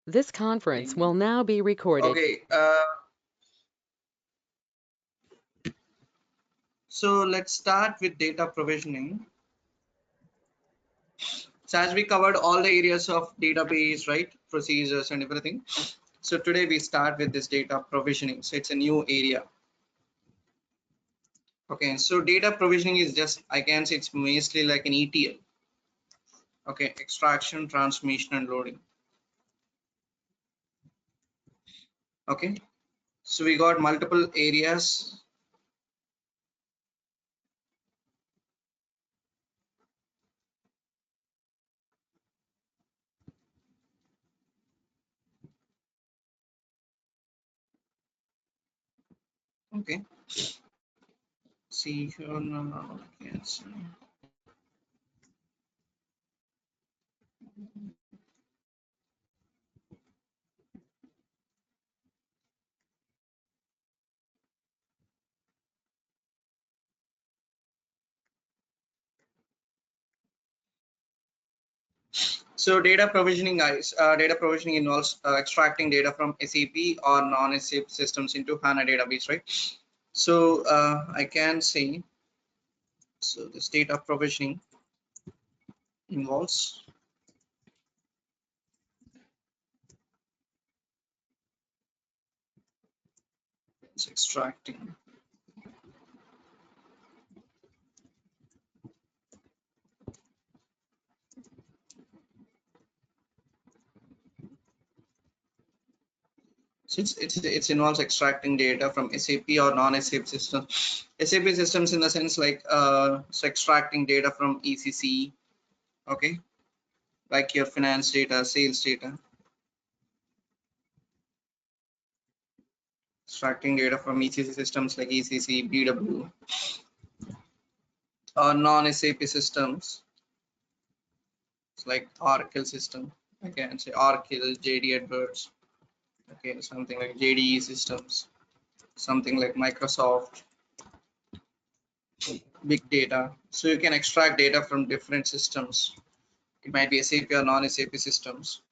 This conference will now be recorded. Okay, so let's start with data provisioning. So as we covered all the areas of database, right, procedures and everything. So today we start with this data provisioning. So it's a new area. Okay, so data provisioning is just, I can say it's mostly like an ETL. Okay, extraction, transmission, and loading. Okay, so we got multiple areas. Okay, see here now. Yes. So data provisioning, guys. Data provisioning involves extracting data from SAP or non-SAP systems into HANA database, right? So I can say, so this data provisioning involves extracting. So it's involves extracting data from SAP or non-SAP systems. SAP systems in the sense like so extracting data from ECC, okay, like your finance data, sales data, extracting data from ECC systems like ECC, BW, or non-SAP systems like Oracle system. I can say Oracle, JD Edwards, okay, something like JDE systems, something like Microsoft, big data. So you can extract data from different systems. It might be SAP or non-SAP systems.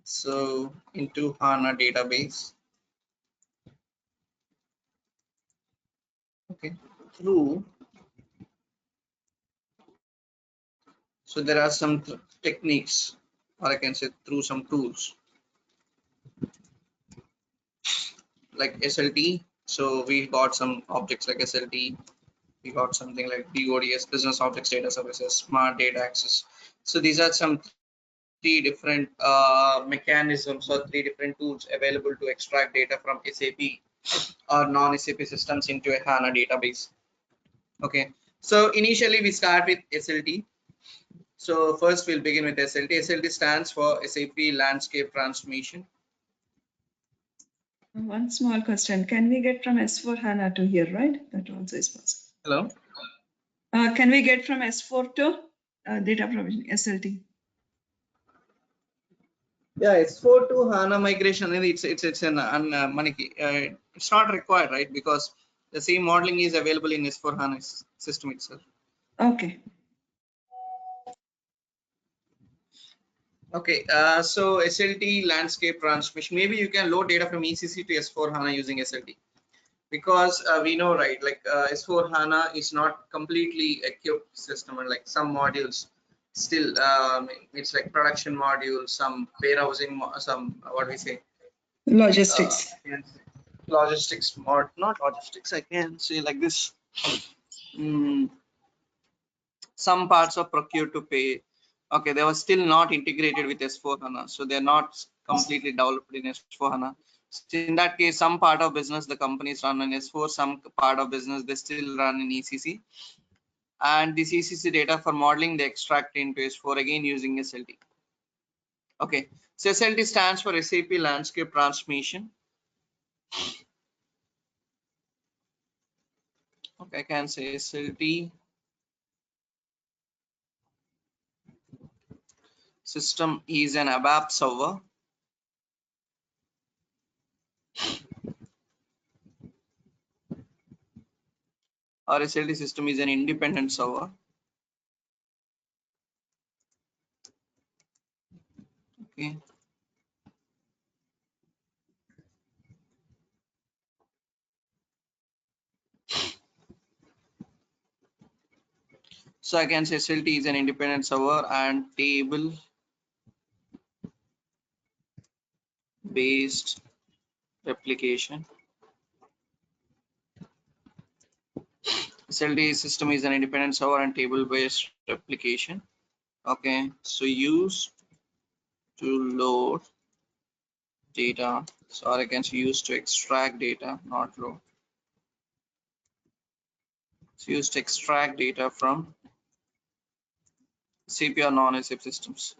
So into HANA database, okay, through. So there are some techniques, or I can say through some tools like SLT. So we got some objects like SLT. We got something like BODS, Business Objects Data Services, Smart Data Access. So these are some three different mechanisms or three different tools available to extract data from SAP or non-SAP systems into a HANA database. Okay, so initially we start with SLT. So first we'll begin with SLT. SLT stands for SAP Landscape Transformation. One small question. Can we get from S4 HANA to here, right? That also is possible. Hello? Can we get from S4 to data provisioning, SLT? Yeah, S4 to HANA migration, it's an it's not required, right? Because the same modeling is available in S4 HANA system itself. Okay. Okay, so SLT landscape transmission. Maybe you can load data from ECC to S4 HANA using SLT, because we know, right? Like S4 HANA is not completely equipped system, and like some modules still, it's like production modules, some warehousing, some what we say, Logistics. logistics mod, not logistics. I can say like this. Mm, some parts are procure to pay. Okay, they were still not integrated with S4 HANA, so they're not completely developed in S4 HANA. So in that case, some part of business the companies run in S4, some part of business they still run in ECC, and this ECC data for modeling they extract into S4 again using SLT. Okay, so SLT stands for SAP Landscape Transformation. Okay, I can say SLT system is an ABAP server or SLT system is an independent server Okay. So I can say SLT is an independent server and table based replication. SLT system is an independent server and table based replication. Okay, so used to load data, so I can say used to extract data, not load. It's used to extract data from SAP or non-SAP systems.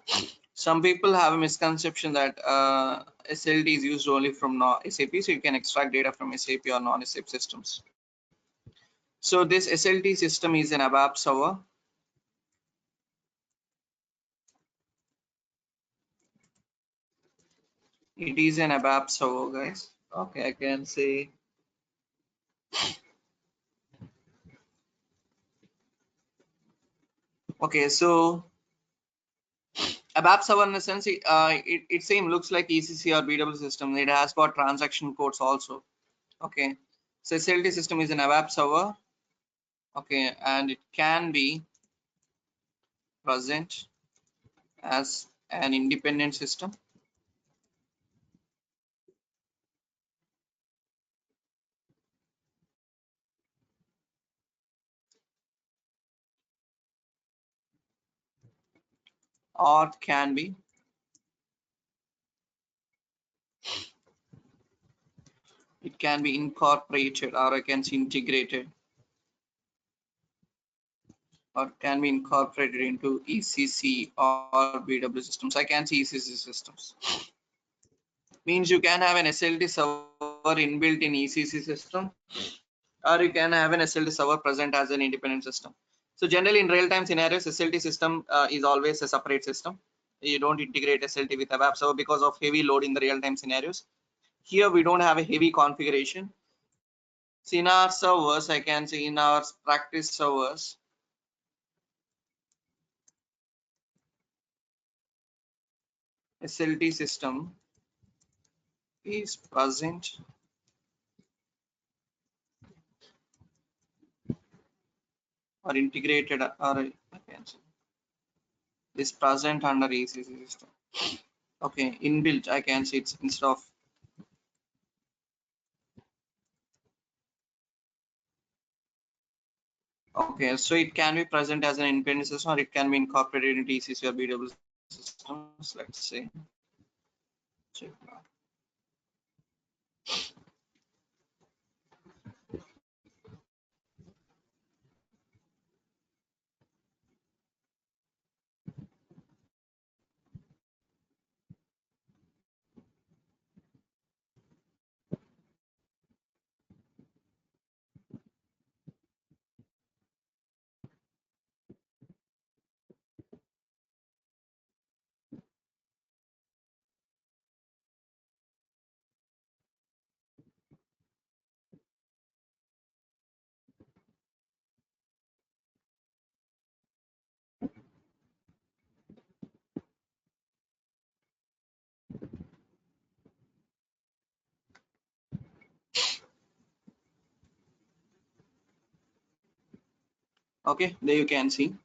Some people have a misconception that SLT is used only from SAP, so you can extract data from SAP or non-SAP systems. So this SLT system is an ABAP server. It is an ABAP server, guys. Okay, I can say. Okay, so ABAP server in the sense it same looks like ECC or BW system. It has got transaction codes also. Okay, so SLT system is an ABAP server. Okay, and it can be present as an independent system or can be it can be incorporated, or I can say integrated, or can be incorporated into ECC or BW systems. I can see ECC systems. Means you can have an SLT server inbuilt in ECC system, or you can have an SLT server present as an independent system. So generally in real-time scenarios, SLT system is always a separate system. You don't integrate SLT with a web server because of heavy load in the real-time scenarios. Here we don't have a heavy configuration. So in our servers, I can say in our practice servers, SLT system is present or integrated, or I can say is present under ECC system. Okay, inbuilt, I can say it's instead of. Okay, so it can be present as an independent system or it can be incorporated into ECC or BW systems. Let's say. Check now. Okay, there you can see.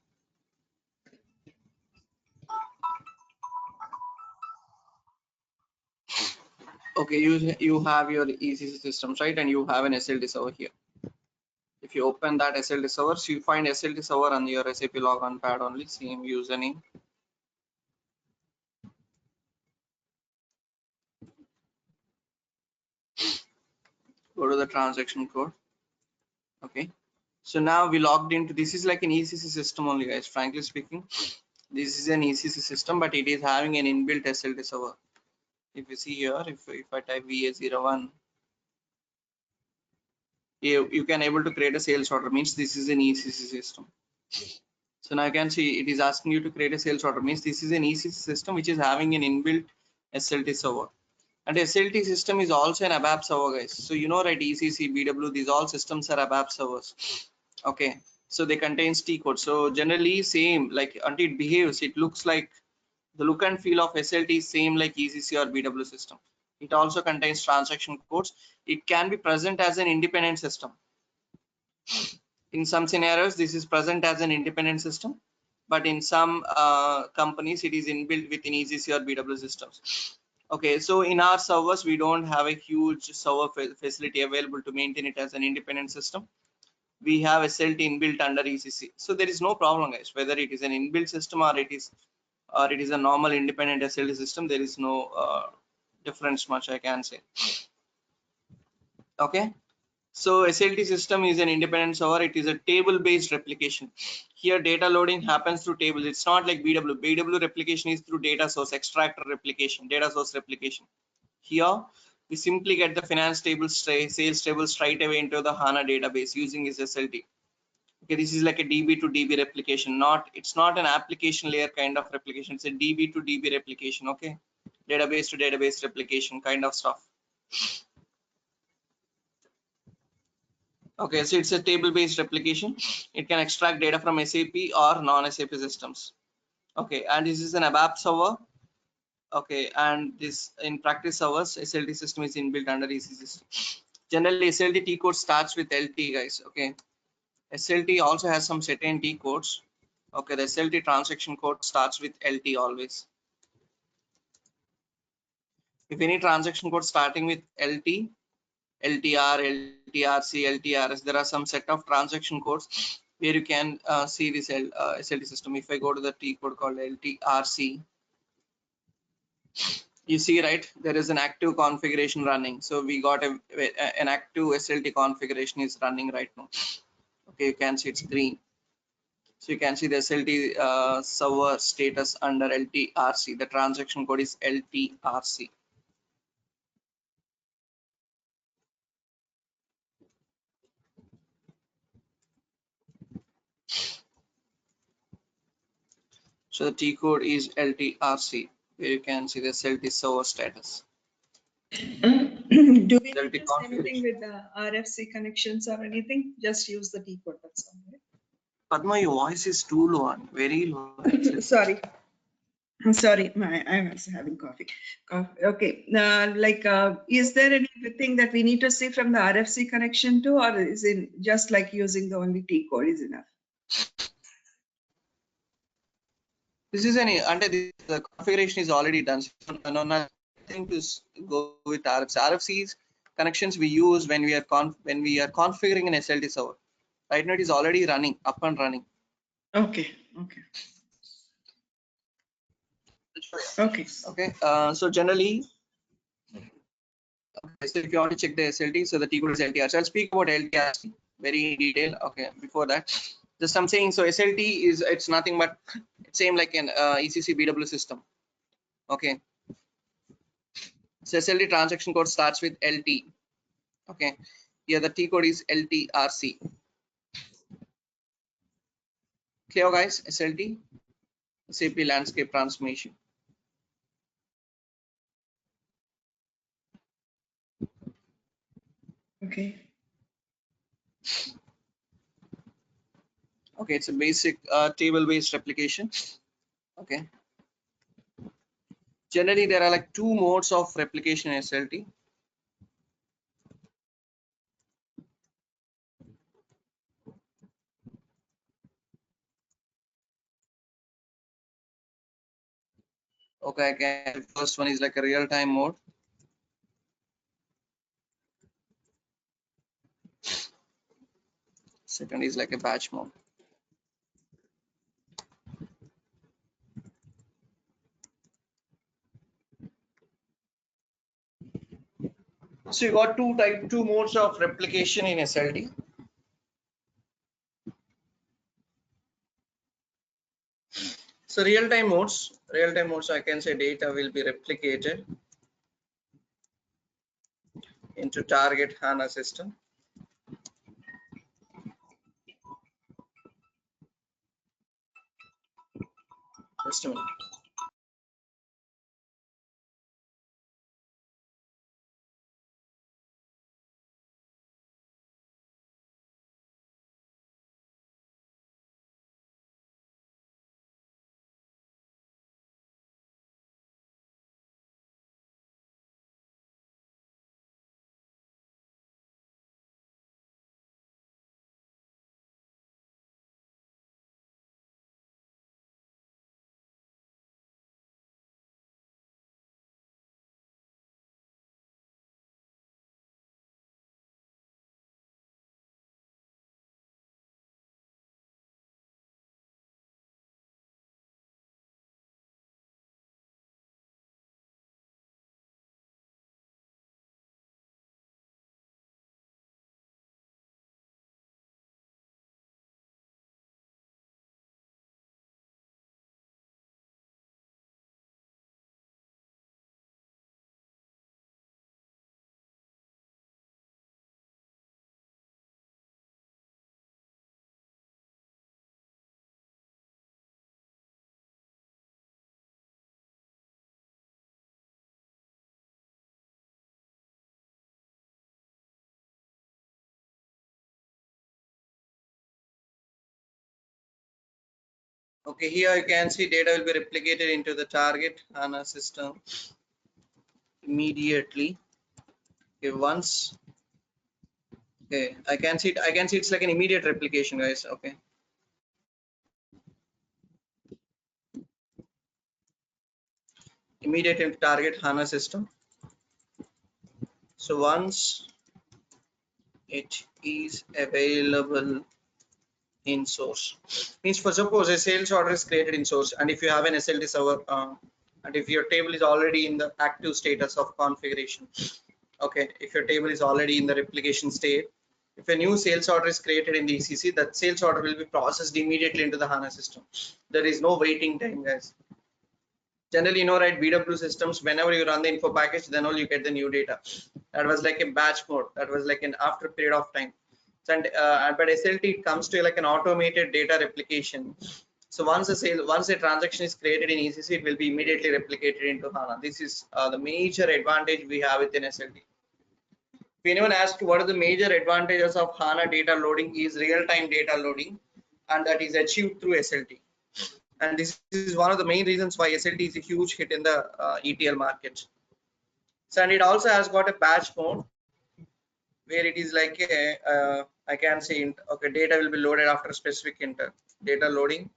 Okay, you have your ECC systems, right, and you have an SLT server here. If you open that SLT server, so you find SLT server on your SAP logon pad only, same username. Go to the transaction code. Okay, so now we logged into, this is like an ECC system only, guys. Frankly speaking, this is an ECC system, but it is having an inbuilt SLT server. If you see here, if I type VA01, you can able to create a sales order, means this is an ECC system. So now I can see it is asking you to create a sales order, means this is an ECC system which is having an inbuilt SLT server. And SLT system is also an ABAP server, guys. So you know, right, ECC, BW, these all systems are ABAP servers. Okay, so they contains T code. So generally same, like until it behaves, it looks like The look and feel of SLT is same like ECC or BW system. It also contains transaction codes. It can be present as an independent system. In some scenarios, this is present as an independent system, but in some companies, it is inbuilt within ECC or BW systems. Okay, so in our servers, we don't have a huge server facility available to maintain it as an independent system. We have SLT inbuilt under ECC, so there is no problem, guys. Whether it is an inbuilt system or it is a normal independent SLT system, there is no difference much, I can say. Okay. So SLT system is an independent server. It is a table-based replication. Here data loading happens through tables. It's not like BW. BW replication is through data source, extractor replication, data source replication. Here we simply get the finance table, sales table straight away into the HANA database using this SLT. Okay, this is like a DB to DB replication. It's not an application layer kind of replication. It's a DB to DB replication. Okay, database to database replication kind of stuff. Okay, so it's a table-based replication. It can extract data from SAP or non-SAP systems. Okay, and this is an ABAP server. Okay, and this in practice servers, SLT system is inbuilt under EC system. Generally, SLT T code starts with LT, guys. Okay, SLT also has some certain T codes. Okay, the SLT transaction code starts with LT always. If any transaction code starting with LT, LTR, LTRC, LTRS, there are some set of transaction codes where you can see this SLT system. If I go to the T code called LTRC, you see, right, there is an active configuration running. So we got an active SLT configuration is running right now. Okay, you can see it's green. So you can see the SLT server status under LTRC. The transaction code is LTRC. So the T code is LTRC, where you can see the SLT server status. Do we SLT need to say anything with the RFC connections or anything? Just use the T code, that's all, right? Padma, your voice is too low, very low. Sorry. I'm sorry, I was having coffee. Okay, is there anything that we need to see from the RFC connection too, or is it just like using the only T code is enough? This is the configuration is already done. So nothing to go with RFC. RFC's connections we use when we are configuring an SLT server. Right now it is already running, up and running. Okay. Okay. So generally, so if you want to check the SLT, so the T code is LTR. So I'll speak about LTR very in detail. Okay, before that, just I'm saying, so SLT it's nothing but it's same like an ECC BW system. Okay, so SLT transaction code starts with LT. Okay, here the T code is LTRC. Clear, guys? SLT, SAP landscape transformation. Okay. Okay, it's a basic table-based replication. Okay. Generally, there are like two modes of replication in SLT. Okay, again, first one is like a real-time mode. Second is like a batch mode. So you got two modes of replication in SLT. So real-time modes, I can say data will be replicated into target HANA system. Just a minute. Okay, here you can see data will be replicated into the target HANA system immediately. Okay, once, okay, I can see it's like an immediate replication, guys. Okay. Immediate into target HANA system. So once it is available in source, means for suppose a sales order is created in source, and if you have an SLT server, and if your table is already in the active status of configuration, okay, if your table is already in the replication state, if a new sales order is created in the ECC, that sales order will be processed immediately into the HANA system. There is no waiting time, guys. Generally, right, BW systems, whenever you run the info package, then only you get the new data. That was like a batch mode. That was like an after period of time. And but SLT, it comes to like an automated data replication. So once a transaction is created in ECC, it will be immediately replicated into HANA. This is the major advantage we have within SLT. If anyone asks what are the major advantages of HANA data loading, is real-time data loading, and that is achieved through SLT. And this is one of the main reasons why SLT is a huge hit in the ETL market. So, and it also has got a batch mode where it is like a I can say, okay, data will be loaded after a specific enter. Data loading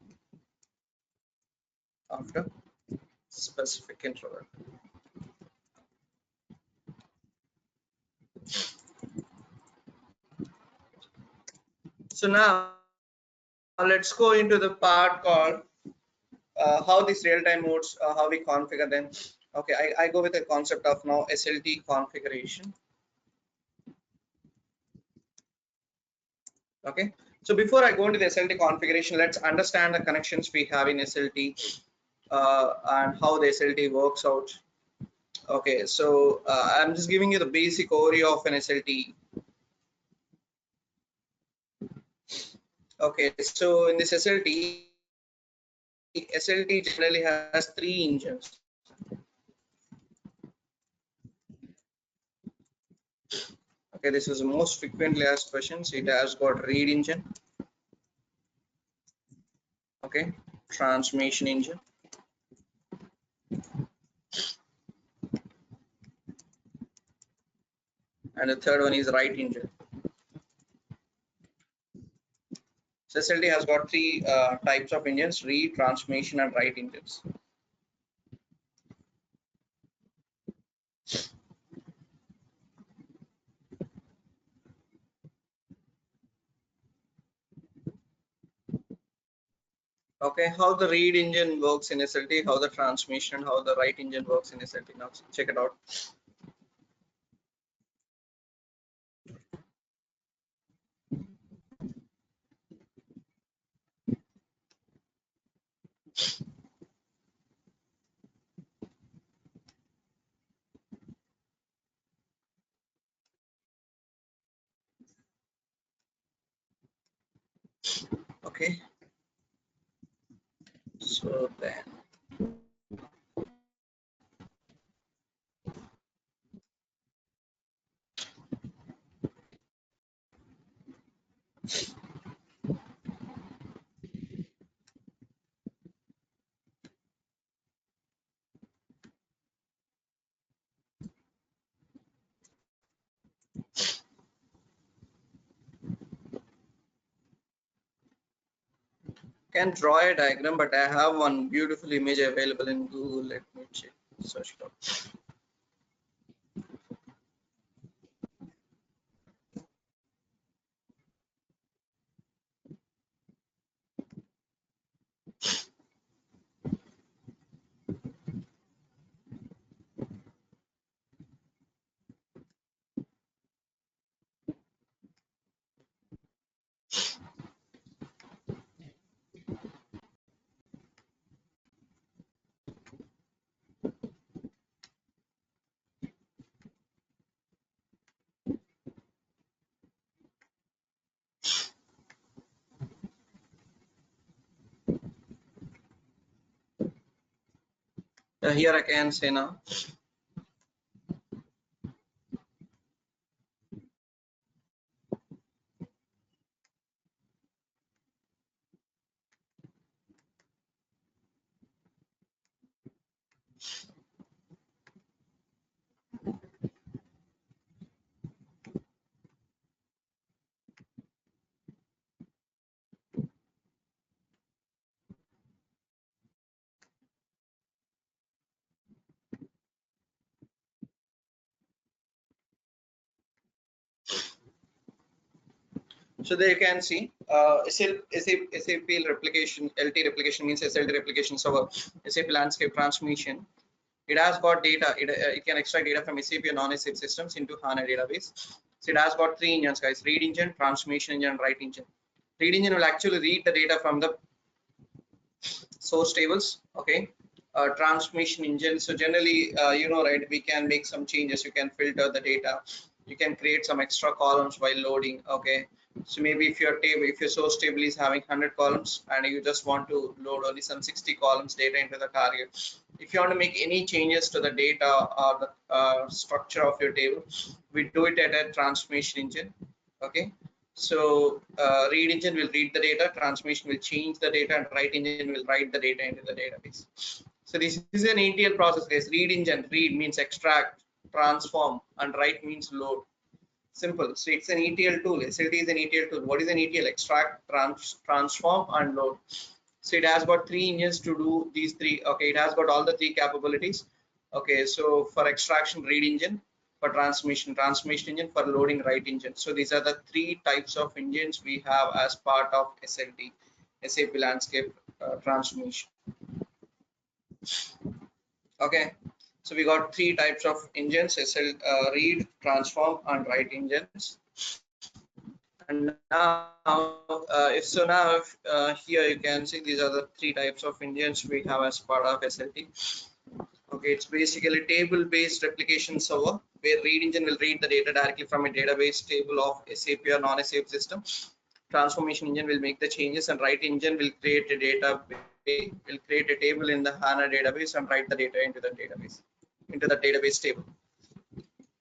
after specific interval. So now let's go into the part called how these real-time modes, how we configure them. Okay, I go with the concept of now SLT configuration. Okay, so before I go into the SLT configuration, let's understand the connections we have in SLT and how the SLT works out. Okay, so I'm just giving you the basic overview of an SLT. Okay, so in this SLT generally has three engines. Okay, this is the most frequently asked questions. It has got read engine, okay, transmission engine, and the third one is write engine. So SLT has got three types of engines: read, transmission, and write engines. Okay, how the read engine works in SLT, how the transmission, how the write engine works in SLT. Now check it out. Okay, so then can draw a diagram, but I have one beautiful image available in Google. Let me check, search it out. Here I can say now. So there you can see SAP replication, LT replication means SLT replication. So SAP landscape transmission. It has got data. It can extract data from SAP and non-SAP systems into HANA database. So it has got three engines, guys: read engine, transformation engine, and write engine. Read engine will actually read the data from the source tables. Okay. Transformation engine. So generally, you know, right? We can make some changes. You can filter the data. You can create some extra columns while loading. Okay. So maybe if your table, if your source table is having 100 columns and you just want to load only some 60 columns data into the target, if you want to make any changes to the data or the structure of your table, we do it at a transformation engine. Okay. So read engine will read the data, transformation will change the data, and write engine will write the data into the database. So this is an ETL process, guys. Read engine, read means extract, transform, and write means load. Simple. So it's an ETL tool. SLT is an ETL tool. What is an ETL? Extract, transform, and load. So it has got three engines to do these three. Okay, it has got all the three capabilities. Okay, so for extraction, read engine; for transformation, transformation engine; for loading, write engine. So these are the three types of engines we have as part of SLT, SAP landscape transformation. Okay, so we got three types of engines: read, transform, and write engines. And now, here you can see these are the three types of engines we have as part of SLT. Okay, it's basically table-based replication server where read engine will read the data directly from a database table of SAP or non-SAP system. Transformation engine will make the changes, and write engine will create a table in the HANA database and write the data into the database table.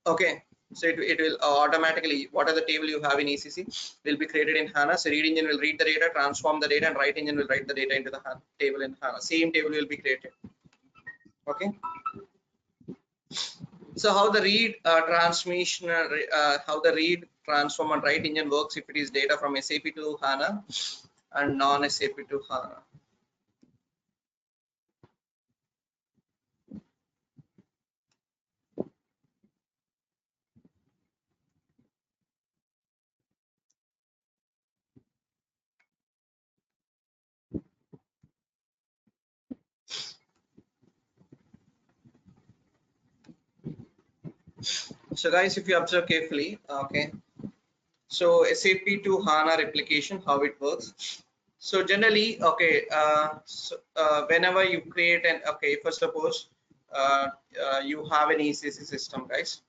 Okay, so it will automatically, whatever the table you have in ECC will be created in HANA. So read engine will read the data, transform the data, and write engine will write the data into the table in HANA. Same table will be created. Okay. So how the read how the read, transform, and write engine works if it is data from SAP to HANA and non-SAP to HANA. So guys, if you observe carefully, okay, so SAP to HANA replication, how it works. So generally, okay, whenever you create an, okay, for suppose you have an ECC system, guys.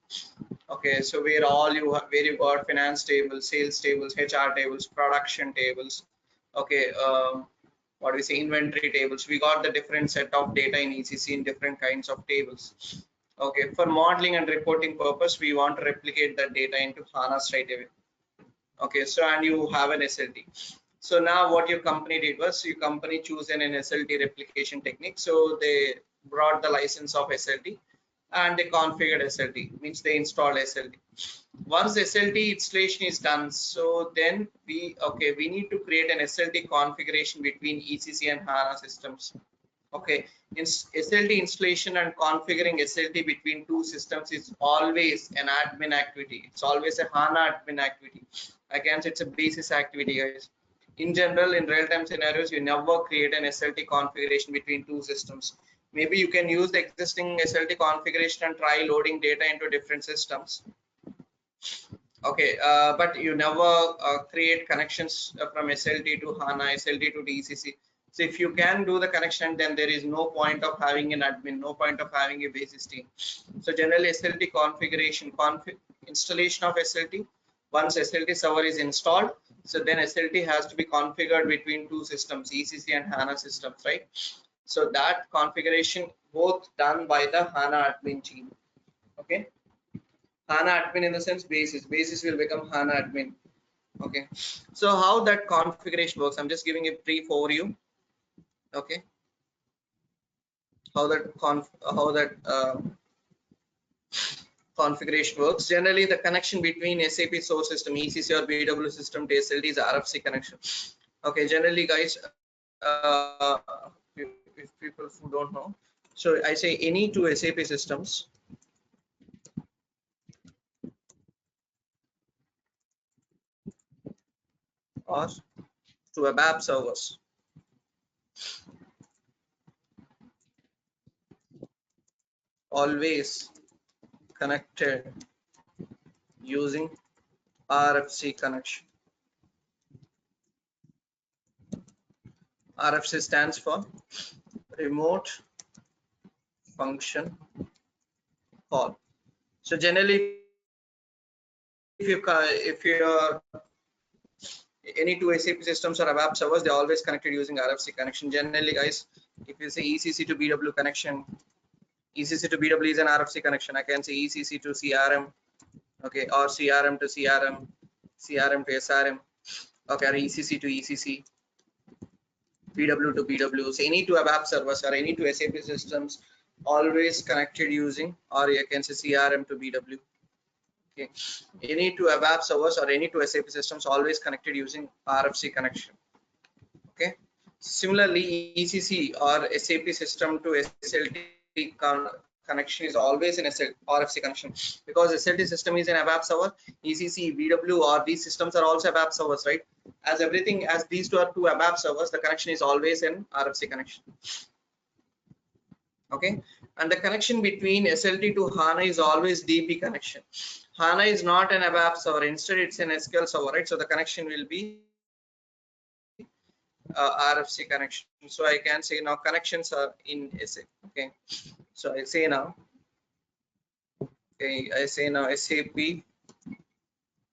Okay, so where you got finance tables, sales tables, HR tables, production tables. Okay, what we say, inventory tables. We got the different set of data in ECC in different kinds of tables. Okay, for modeling and reporting purpose, we want to replicate that data into HANA straight away. Okay, so and you have an SLT. So now what your company did was your company choose an SLT replication technique. So they brought the license of SLT and they configured SLT, means they installed SLT. Once SLT installation is done, so then we need to create an SLT configuration between ECC and HANA systems. Okay, in SLT installation and configuring SLT between two systems is always an admin activity. It's always a HANA admin activity. I can say it's a basis activity, guys. In general, in real-time scenarios, you never create an SLT configuration between two systems. Maybe you can use the existing SLT configuration and try loading data into different systems. Okay, but you never create connections from SLT to HANA, SLT to DCC. So if you can do the connection, then there is no point of having an admin, no point of having a basis team. So generally SLT configuration, installation of SLT, once SLT server is installed, so then SLT has to be configured between two systems, ECC and HANA systems, right? So that configuration both done by the HANA admin team. Okay. HANA admin in the sense basis will become HANA admin. Okay, so how that configuration works, I'm just giving a brief overview. Okay, how that configuration works. Generally the connection between SAP source system, ECC or BW system to SLT is RFC connection. Okay, generally guys, if people who don't know, so I say any two SAP systems or to ABAP servers. Always connected using RFC connection. RFC stands for remote function call. So generally, if your any two SAP systems or ABAP servers, they're always connected using RFC connection. Generally, guys, if you say ECC to BW connection, ECC to BW is an RFC connection. I can say ECC to CRM, okay, or CRM to CRM, CRM to SRM, okay, or ECC to ECC, BW to BW. So any two ABAP servers or any two SAP systems always connected using, or you can say CRM to BW. Okay, any two ABAP servers or any two SAP systems always connected using RFC connection. Okay, similarly, ECC or SAP system to SLT connection is always an RFC connection, because SLT system is an ABAP server. ECC, BW, or these systems are also ABAP servers, right? As everything, as these two are two ABAP servers, the connection is always an RFC connection. Okay, and the connection between SLT to HANA is always DB connection. HANA is not an ABAP server, instead it's an SQL server, right? So the connection will be RFC connection. So I can say now connections are in SAP. Okay, so I say now, okay, I say now SAP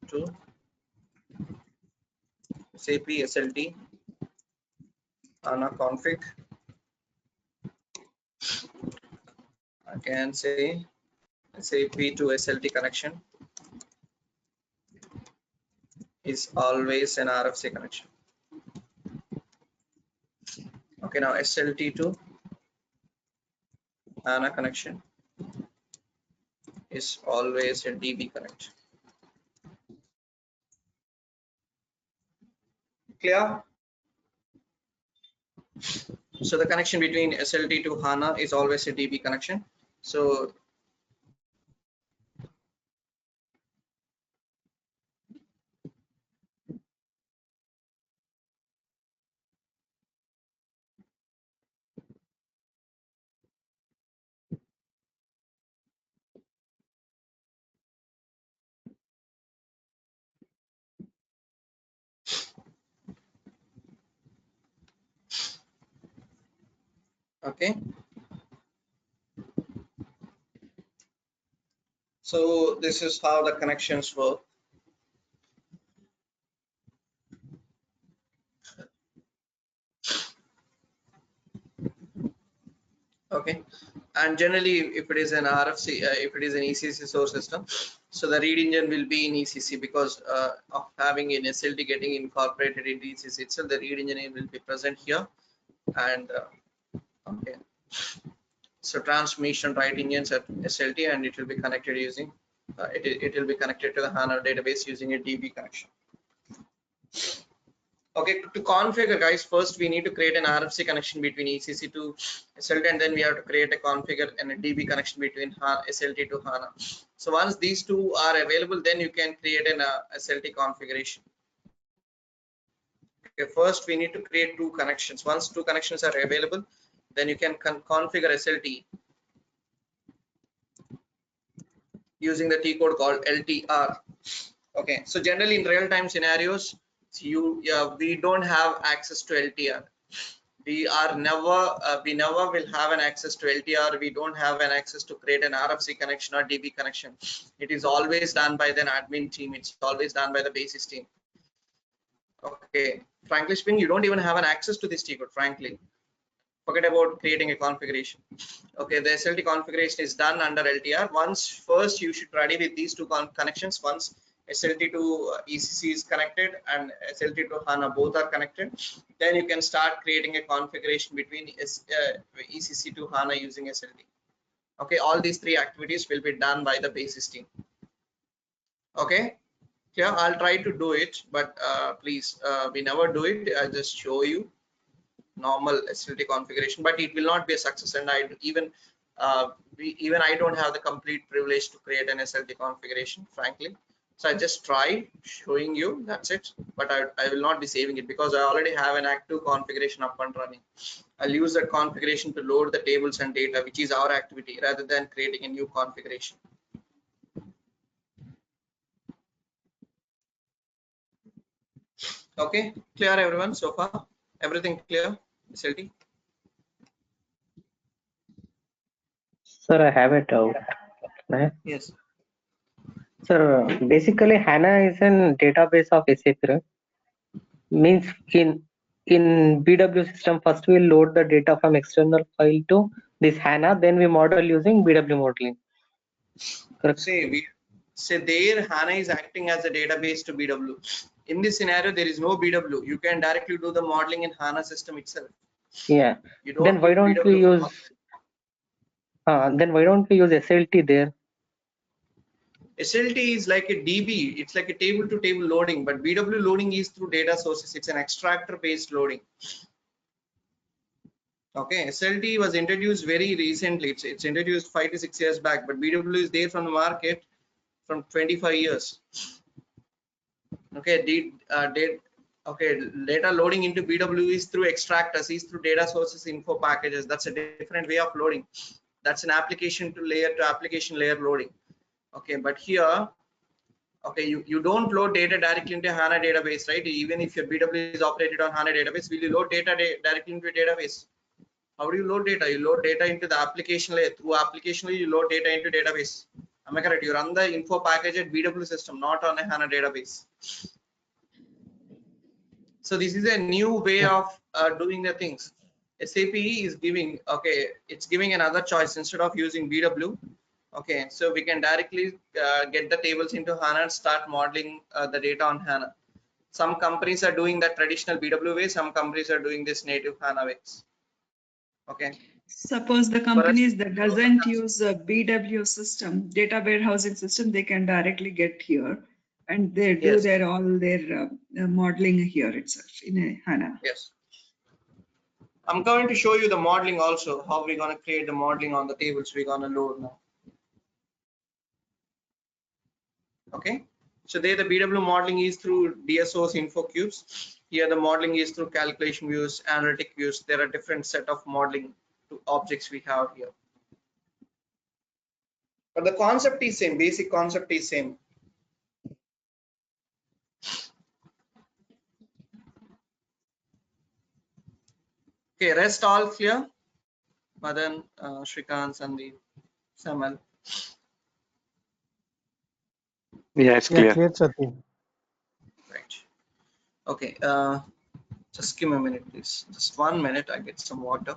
to SAP SLT HANA config. I can say SAP to SLT connection is always an RFC connection. Okay, now SLT to HANA connection is always a DB connection. Clear? So the connection between SLT to HANA is always a DB connection. So okay, so this is how the connections work. Okay, and generally if it is an RFC, if it is an ECC source system, so the read engine will be in ECC, because of having an SLT getting incorporated in ECC itself, the read engine will be present here. And okay, so transmission write engines at SLT, and it will be connected using it will be connected to the HANA database using a DB connection. Okay, to configure, guys, first we need to create an RFC connection between ECC to SLT, and then we have to create a configure and a DB connection between SLT to HANA. So once these two are available, then you can create an SLT configuration. Okay, first we need to create two connections. Once two connections are available, then you can configure SLT using the T code called LTR. Okay, so generally in real-time scenarios, we don't have access to LTR. We never will have an access to LTR. We don't have an access to create an RFC connection or DB connection. It is always done by the admin team. It's always done by the basis team. Okay, frankly speaking, you don't even have an access to this T code. Frankly, forget about creating a configuration. Okay, the SLT configuration is done under LTR. Once first you should ready with these two connections. Once SLT to ECC is connected and SLT to HANA both are connected, then you can start creating a configuration between ECC to HANA using SLT. Okay, all these three activities will be done by the basis team. Okay, yeah, I'll try to do it, but please, we never do it. I'll just show you normal SLT configuration, but it will not be a success, and even I don't have the complete privilege to create an SLT configuration, frankly. So I just tried showing you, that's it. But I will not be saving it because I already have an active configuration up and running. I'll use that configuration to load the tables and data, which is our activity, rather than creating a new configuration. Okay, clear everyone so far? Everything clear, SLT? Sir, I have a doubt. Right? Yes. Sir, basically HANA is a database of SAP, right? Means in BW system, first we load the data from external file to this HANA, then we model using BW modeling. Correct? Say there HANA is acting as a database to BW. In this scenario, there is no BW. You can directly do the modeling in HANA system itself. Yeah. You Then don't why need don't we BW. use SLT there? SLT is like a DB. It's like a table to table loading, but BW loading is through data sources. It's an extractor based loading. Okay, SLT was introduced very recently. It's introduced 5 to 6 years back, but BW is there from the market from 25 years. Okay, okay, data loading into BW is through extractors, is through data sources info packages. That's a different way of loading. That's an application to application layer loading. Okay, but here, okay, you don't load data directly into HANA database, right? Even if your BW is operated on HANA database, will you load data directly into a database? How do you load data? You load data into the application layer. Through application layer, you load data into database. Am I correct? You run the info package at BW system, not on a HANA database. So this is a new way of doing the things. SAP is giving, okay, it's giving another choice instead of using BW. Okay, so we can directly get the tables into HANA and start modeling the data on HANA. Some companies are doing that traditional BW way. Some companies are doing this native HANA ways. Okay. Suppose the For us, companies that doesn't use a BW system, data warehousing system, they can directly get here and they do yes, their all their modeling here itself in a HANA. yes. I'm going to show you the modeling also, how we're going to create the modeling on the tables we're going to load now. Okay, so there the BW modeling is through DSOs info cubes. Here the modeling is through calculation views, analytic views. There are different set of modeling to objects we have here. But the concept is same, basic concept is same. Okay, rest all clear? Madan, Shrikant, Sandeep, Samal. Yeah, it's Yeah, clear. clear, Sachin. Right. Okay, just give me a minute, please. Just 1 minute, I get some water.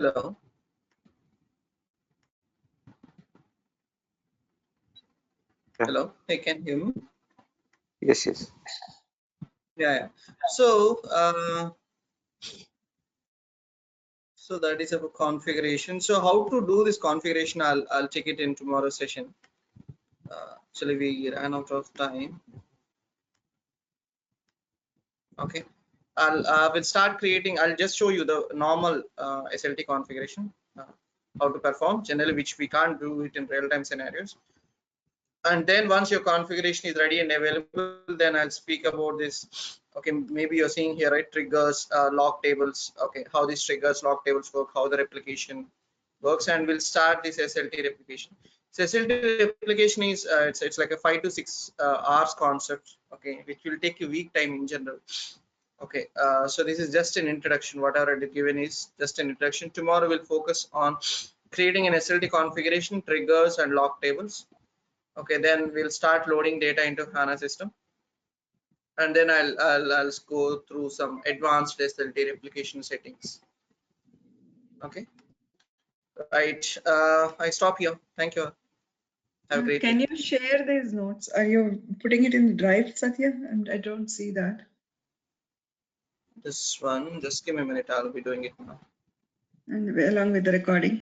Hello. Yeah. Hello. Hey, can you hear me? Yes, yes. Yeah. So, so that is about configuration. So how to do this configuration? I'll check it in tomorrow's session. Actually, we ran out of time. Okay. Will start creating. I'll just show you the normal SLT configuration, how to perform generally, which we can't do it in real-time scenarios. And then once your configuration is ready and available, then I'll speak about this. Okay, maybe you're seeing here, right? Triggers, log tables. Okay, how these triggers, log tables work, how the replication works, and we'll start this SLT replication. So SLT replication is it's like a 5 to 6 hours concept. Okay, which will take a week time in general. Okay, so this is just an introduction. Whatever I've given is just an introduction. Tomorrow we'll focus on creating an SLT configuration, triggers, and log tables. Okay, then we'll start loading data into HANA system, and then I'll go through some advanced SLT replication settings. Okay, right. I stop here. Thank you. Have a great Can day. you share these notes? Are you putting it in the drive, Satya? And I don't see that. This one, just give me a minute. I'll be doing it now. And along with the recording.